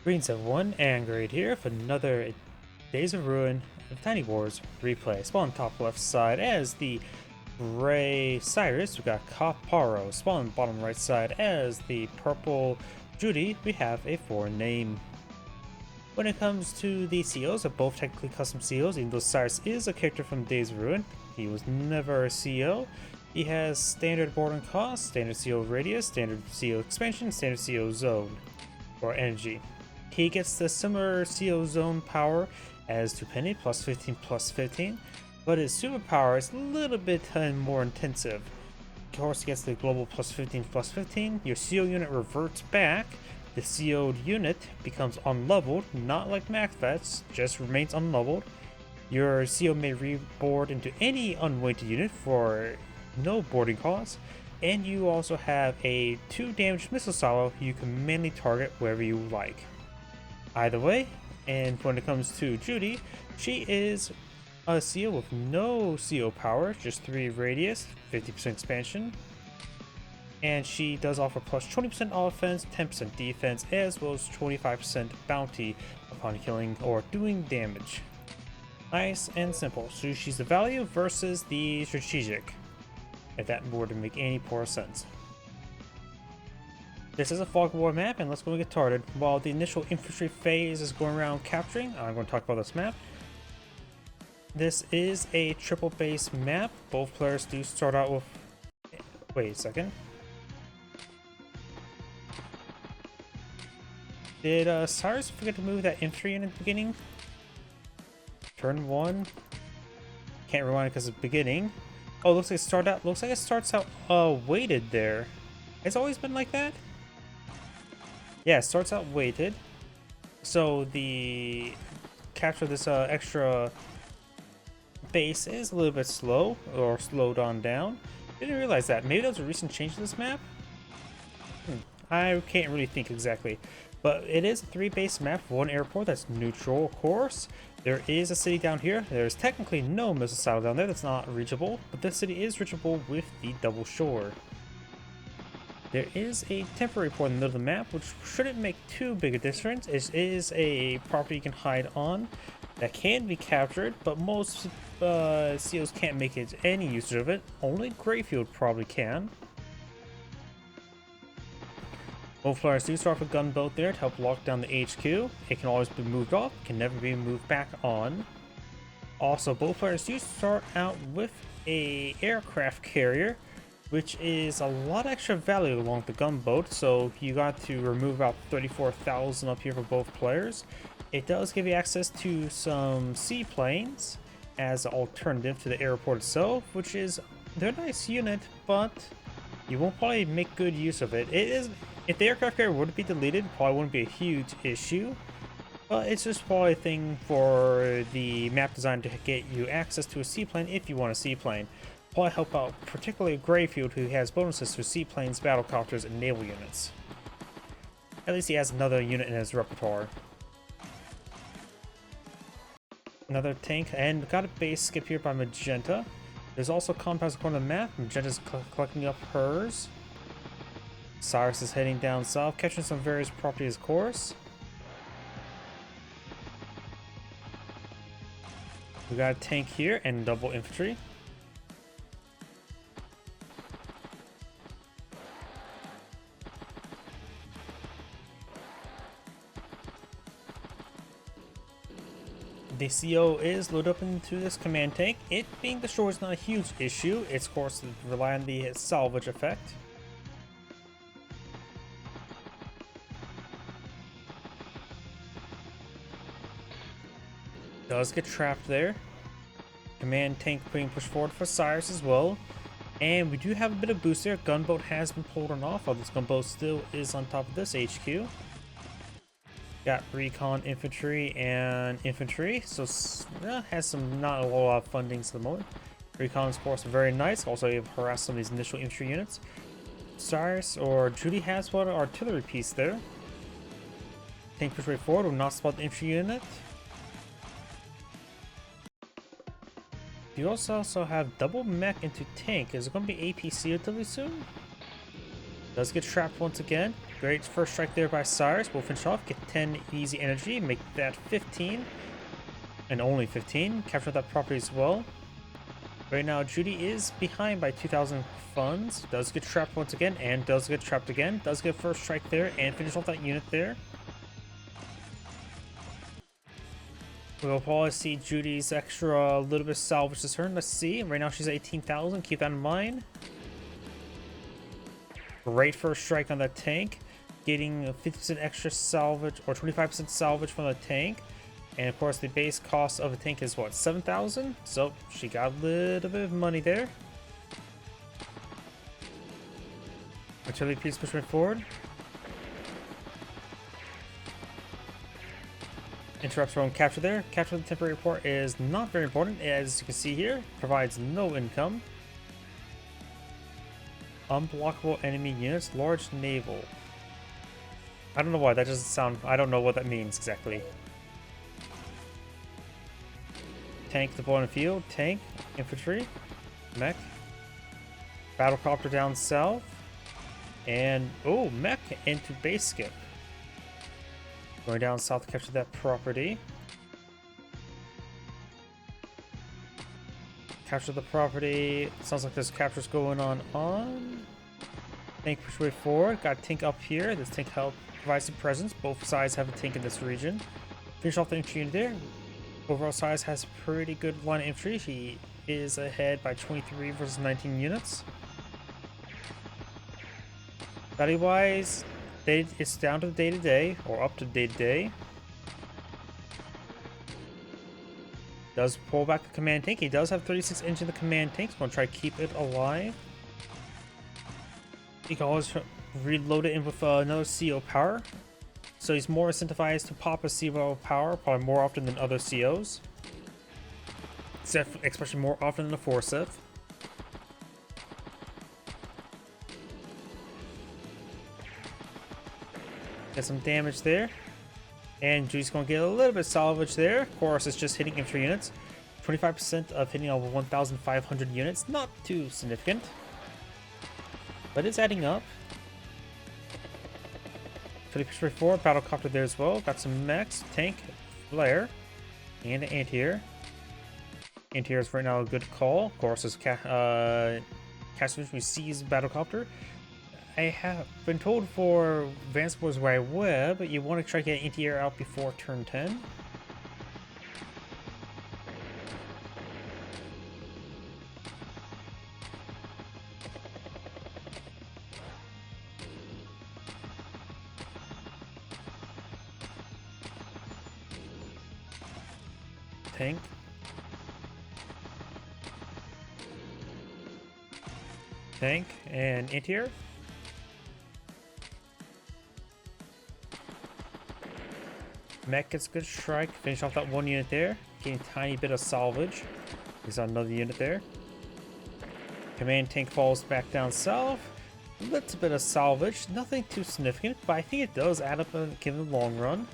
Greens of one and Grade here for another Days of Ruin of Tiny Wars replay. Spawn top left side as the gray Cyrus, we got Caparo. Spawn bottom right side as the purple Judy, we have a foreign name. When it comes to the COs, they're both technically custom COs, even though Cyrus is a character from Days of Ruin. He was never a CO. He has standard boarding cost, standard CO radius, standard CO expansion, standard CO zone, or energy. He gets the similar CO zone power as Tupenny, plus 15 plus 15, but his superpower is a little bit more intensive. Of course, he gets the global plus 15 plus 15. Your CO unit reverts back. The CO'd unit becomes unleveled, not like max vets, just remains unleveled. Your CO may reboard into any unweighted unit for no boarding cost, and you also have a 2 damage missile silo you can mainly target wherever you like. Either way, and when it comes to Judy, she is a CO with no CO power, just 3 radius, 50% expansion. And she does offer plus 20% offense, 10% defense, as well as 25% bounty upon killing or doing damage. Nice and simple. So she's the value versus the strategic, if that were to make any poor sense. This is a fog war map, and let's go and get started. While the initial infantry phase is going around capturing, I'm going to talk about this map. This is a triple base map. Both players do start out with... Wait a second. Did Cyrus forget to move that infantry in the beginning? Turn 1. Can't rewind because it's beginning. Oh, looks like it starts out weighted there. It's always been like that? Yeah, it starts out weighted. So the capture of this extra base is a little bit slow, or slowed on down. Didn't realize that. Maybe that was a recent change to this map? I can't really think exactly. But it is a 3 base map, 1 airport that's neutral, of course. There is a city down here. There's technically no missile silo down there that's not reachable, but this city is reachable with the double shore. There is a temporary port in the middle of the map, which shouldn't make too big a difference. It is a property you can hide on that can be captured, but most COs can't make any use of it. Only Greyfield probably can. Both players do start with a gunboat there to help lock down the HQ. It can always be moved off, can never be moved back on. Also, both players do start out with a aircraft carrier, which is a lot extra value along the gunboat, so you got to remove about 34,000 up here for both players. It does give you access to some seaplanes as an alternative to the airport itself, which is, they're a nice unit, but you won't probably make good use of it. If the aircraft carrier would be deleted, probably wouldn't be a huge issue. But it's just probably a thing for the map design to get you access to a seaplane if you want a seaplane. Probably help out particularly Greyfield, who has bonuses for seaplanes, battlecopters, and naval units. At least he has another unit in his repertoire. Another tank, and got a base skip here by Magenta. There's also compounds according to the map. Magenta's collecting up hers. Cyrus is heading down south, catching some various properties, of course. We got a tank here and double infantry. The CO is loaded up into this command tank. It being destroyed is not a huge issue. It's of course rely on the salvage effect. Does get trapped there. Command tank being pushed forward for Cyrus as well. And we do have a bit of boost there. Gunboat has been pulled off, although this gunboat still is on top of this HQ. Got recon infantry and infantry, so has some not a lot of fundings at the moment. Recon's of course very nice. Also you've harassed some of these initial infantry units. Cyrus or Judy has one artillery piece there. Tank push right forward, will not spot the infantry unit. You also have double mech into tank. Is it going to be APC relatively soon? Does get trapped once again. Great first strike there by Cyrus. We'll finish off, get 10 easy energy, make that 15. And only 15. Capture that property as well. Right now, Judy is behind by 2,000 funds. Does get trapped once again, and does get trapped again. Does get first strike there, and finish off that unit there. We'll probably see Judy's extra little bit of salvage this turn. Let's see. Right now, she's at 18,000. Keep that in mind. Great first strike on that tank. Getting 50% extra salvage, or 25% salvage from the tank. And of course, the base cost of a tank is what, 7,000? So she got a little bit of money there. Artillery piece pushing forward. Interrupts from capture there. Capture the temporary port is not very important, as you can see here. Provides no income. Unblockable enemy units. Large naval. I don't know why that doesn't sound. I don't know what that means exactly. Tank deployed in the field, tank, infantry, mech, battlecopter down south, and oh, mech into base skip. Going down south to capture that property. Capture the property. Sounds like there's captures going on. Tank push way forward. Got a tank up here. This tank help provide some presence. Both sides have a tank in this region. Finish off the infantry unit there. Overall size has pretty good line of infantry. He is ahead by 23 versus 19 units. Value wise, it's down to the day-to-day, or up to day-to-day. Does pull back the command tank. He does have 36 inch in the command tank, so I'm going to try to keep it alive. You can always reload it in with another CO power. So he's more incentivized to pop a CO power, probably more often than other COs. Especially more often than a 4-Civ. Get some damage there. And Judy's going to get a little bit of salvage there. Of course, it's just hitting infantry units. 25% of hitting over 1,500 units. Not too significant. But it's adding up. 30% forward, battlecopter there as well. Got some mechs, tank, flare, and an anti-air. Anti-air is right now a good call. Of course, as Castaway sees battlecopter. I have been told for Advanced Wars where I web, you want to try to get anti-air out before turn 10. Tank. Tank and anti-air. Mech gets a good strike. Finish off that one unit there. Getting a tiny bit of salvage. There's another unit there. Command tank falls back down south. A little bit of salvage. Nothing too significant, but I think it does add up given the long run.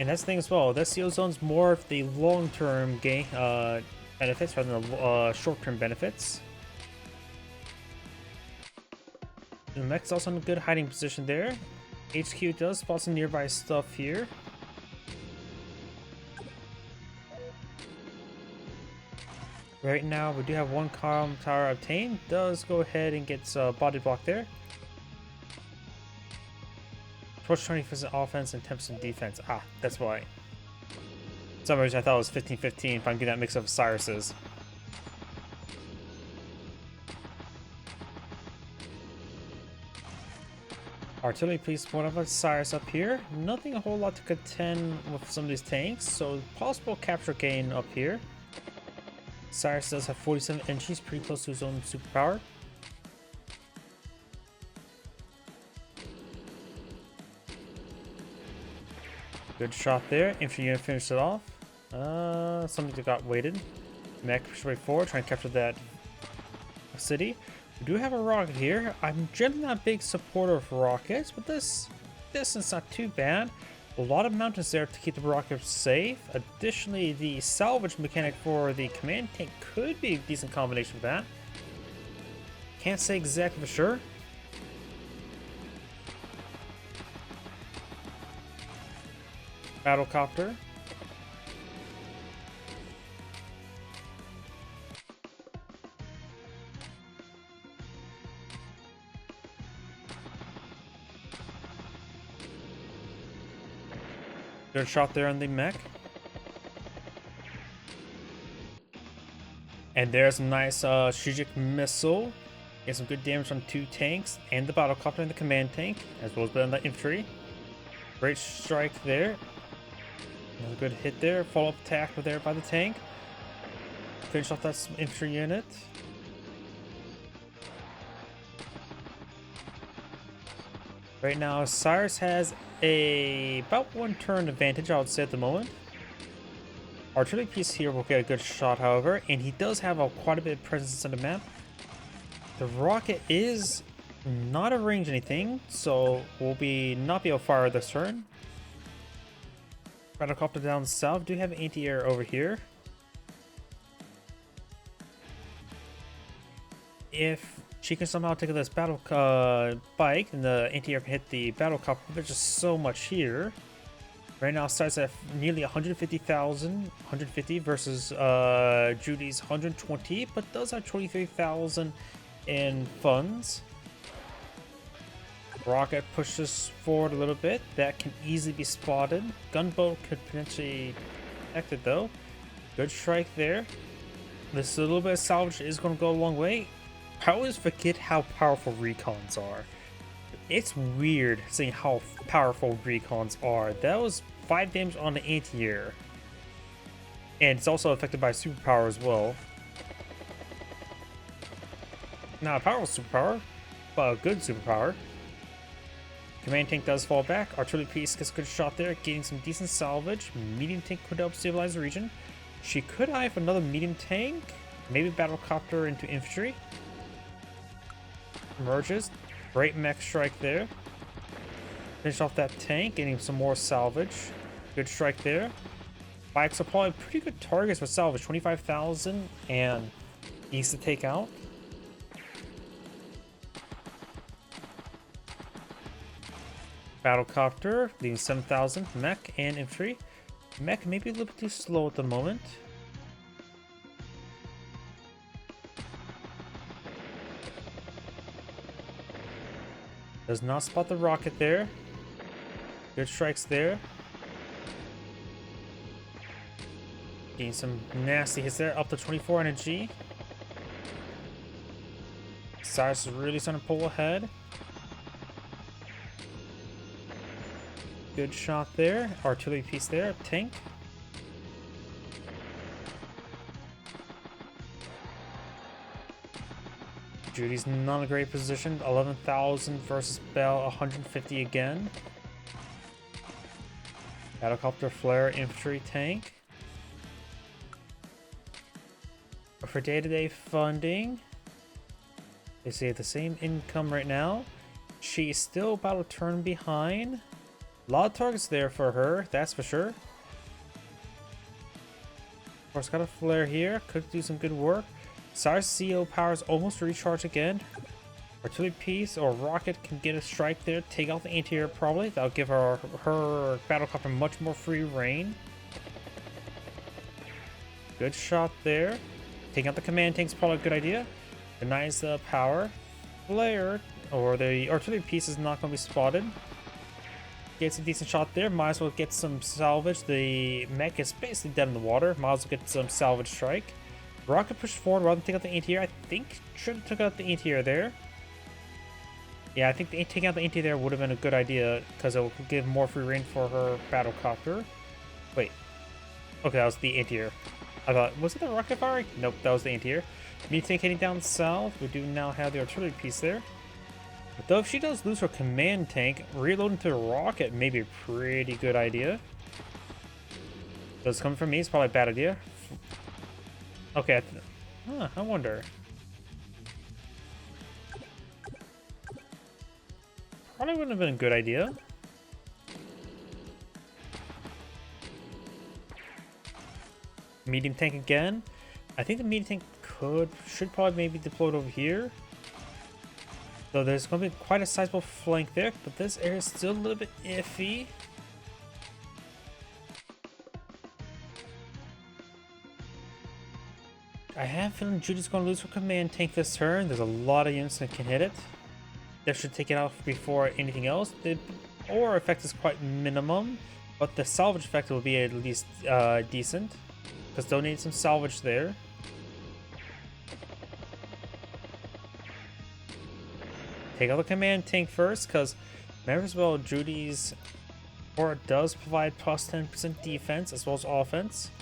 And that's the thing as well. The CO zone's more of the long-term gain benefits rather than the short-term benefits. The mech's also in a good hiding position there. HQ does spot some nearby stuff here. Right now, we do have one comm tower obtained. Does go ahead and gets body block there. Approach 20% offense and 10% defense. Ah, that's why. For some reason I thought it was 15-15 if I'm getting that mix of Cyrus's. Artillery piece, one of us Cyrus up here. Nothing a whole lot to contend with some of these tanks, so possible capture gain up here. Cyrus does have 47 entries, pretty close to his own superpower. Good shot there. Infantry unit finished it off. Something that got weighted. Mech pushed way forward, trying to capture that city. We do have a rocket here. I'm generally not a big supporter of rockets, but this distance not too bad. A lot of mountains there to keep the rockets safe. Additionally, the salvage mechanic for the command tank could be a decent combination of that. Can't say exactly for sure. Battlecopter. Good shot there on the mech. And there's a nice strategic missile. Get some good damage on 2 tanks and the battlecopter and the command tank, as well as on the infantry. Great strike there. Another good hit there. Follow-up attack there by the tank. Finish off that infantry unit. Right now, Cyrus has about 1 turn advantage, I would say, at the moment. Artillery piece here will get a good shot, however, and he does have quite a bit of presence on the map. The rocket is not a range anything, so we'll not be able to fire this turn. Battlecopter down south. Do have anti-air over here. If she can somehow take this battle bike and the anti-air can hit the battlecopter, there's just so much here. Right now, starts at nearly 150 versus Judy's 120, but does have 23,000 in funds. Rocket pushes forward a little bit. That can easily be spotted. Gunboat could potentially protect it though. Good strike there. This little bit of salvage is going to go a long way. I always forget how powerful recons are. It's weird seeing how powerful recons are. That was 5 damage on the anti-air. And it's also affected by superpower as well. Not a powerful superpower, but a good superpower. Command tank does fall back. Artillery piece gets a good shot there, getting some decent salvage. Medium tank could help stabilize the region. She could have another medium tank. Maybe battlecopter into infantry. Emerges. Great mech strike there. Finish off that tank, getting some more salvage. Good strike there. Bikes are probably pretty good targets for salvage. 25,000 and easy to take out. Battlecopter, leaving 7,000. Mech and infantry. Mech may be a little bit too slow at the moment. Does not spot the rocket there. Good strikes there. Getting some nasty hits there. Up to 24 energy. Cyrus is really starting to pull ahead. Good shot there. Artillery piece there. Tank. Judy's not in a great position. 11,000 versus Bell. 150 again. Battlecopter, flare, infantry, tank. For day-to-day funding, they say the same income right now. She's still about a turn behind. A lot of targets there for her, that's for sure. Of course, got a flare here. Could do some good work. Cyrus CO powers almost recharged again. Artillery piece or rocket can get a strike there. Take out the anti-air probably. That'll give her battlecopter much more free reign. Good shot there. Taking out the command tank's probably a good idea. Denies the power. Flare or the artillery piece is not going to be spotted. Gets a decent shot there. Might as well get some salvage. The mech is basically dead in the water. Might as well get some salvage strike. Rocket pushed forward rather than take out the anti-air. I think should have took out the anti-air there. Yeah, I think taking out the anti-air there would have been a good idea because it will give more free reign for her battlecopter. Wait. Okay, that was the anti-air. I thought, was it the rocket firing? Nope, that was the anti-air. Medium tank heading down south. We do now have the artillery piece there. But though if she does lose her command tank, reloading to the rocket may be a pretty good idea. Does coming from me is probably a bad idea. Okay, I wonder. Probably wouldn't have been a good idea. Medium tank again. I think the medium tank should probably maybe deployed over here. So there's going to be quite a sizable flank there, but this area is still a little bit iffy. I have a feeling Judy's going to lose her command tank this turn. There's a lot of units that can hit it. That should take it out before anything else. The ore effect is quite minimum, but the salvage effect will be at least decent, because they'll need some salvage there. Take out the command tank first, because remember as well, Judy's ore does provide plus 10% defense as well as offense.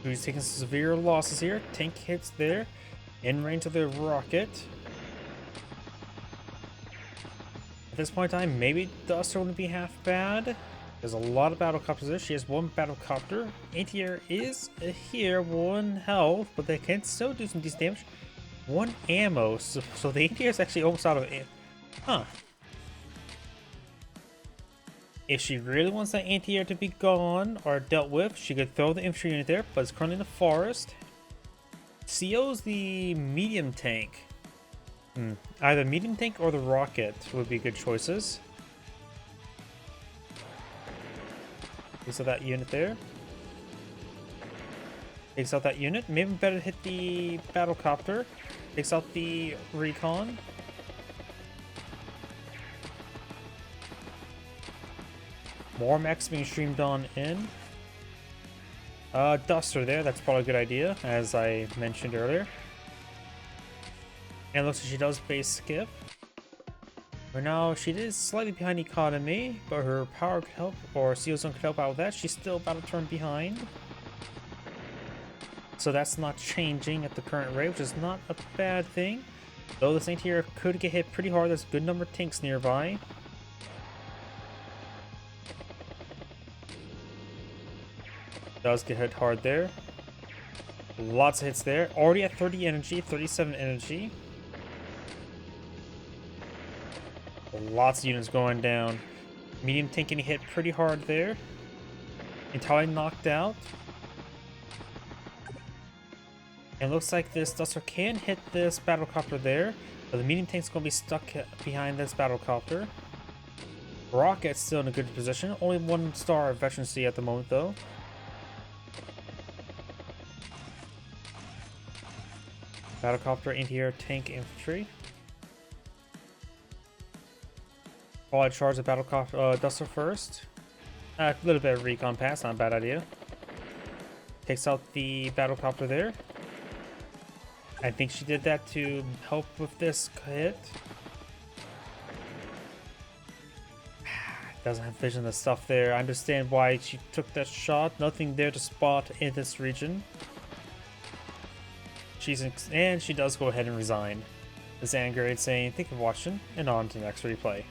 Judy's taking severe losses here. Tank hits there. In range of the rocket. At this point in time, maybe Duster wouldn't be half bad. There's a lot of battle copters there. She has one battle copter. Anti-air is here, 1 health, but they can still do some decent damage. 1 ammo, so the anti-air is actually almost out of it. Huh. If she really wants that anti-air to be gone or dealt with, she could throw the infantry unit there, but it's currently in the forest. CO's the medium tank. Either medium tank or the rocket would be good choices. Takes out that unit there. Takes out that unit. Maybe better hit the battle copter. Takes out the recon. More mechs being streamed on in. Duster there, that's probably a good idea, as I mentioned earlier. And it looks like she does base skip. But now she is slightly behind economy, but her power could help, or CO zone could help out with that. She's still about a turn behind. So that's not changing at the current rate, which is not a bad thing. Though this anti-air could get hit pretty hard, there's a good number of tanks nearby. Does get hit hard there. Lots of hits there. Already at 30 energy, 37 energy. Lots of units going down. Medium tank getting hit pretty hard there. Entirely knocked out. And looks like this Duster can hit this battlecopter there, but the medium tank's going to be stuck behind this battlecopter. Rocket's still in a good position. Only 1 star of veterancy at the moment though. Battlecopter, anti-air, tank, infantry. While I charge the battlecopter, Duster first. A little bit of recon pass, not a bad idea. Takes out the battlecopter there. I think she did that to help with this hit. Doesn't have vision of stuff there. I understand why she took that shot. Nothing there to spot in this region. And she does go ahead and resign. This Angerade saying, thank you for watching, and on to the next replay.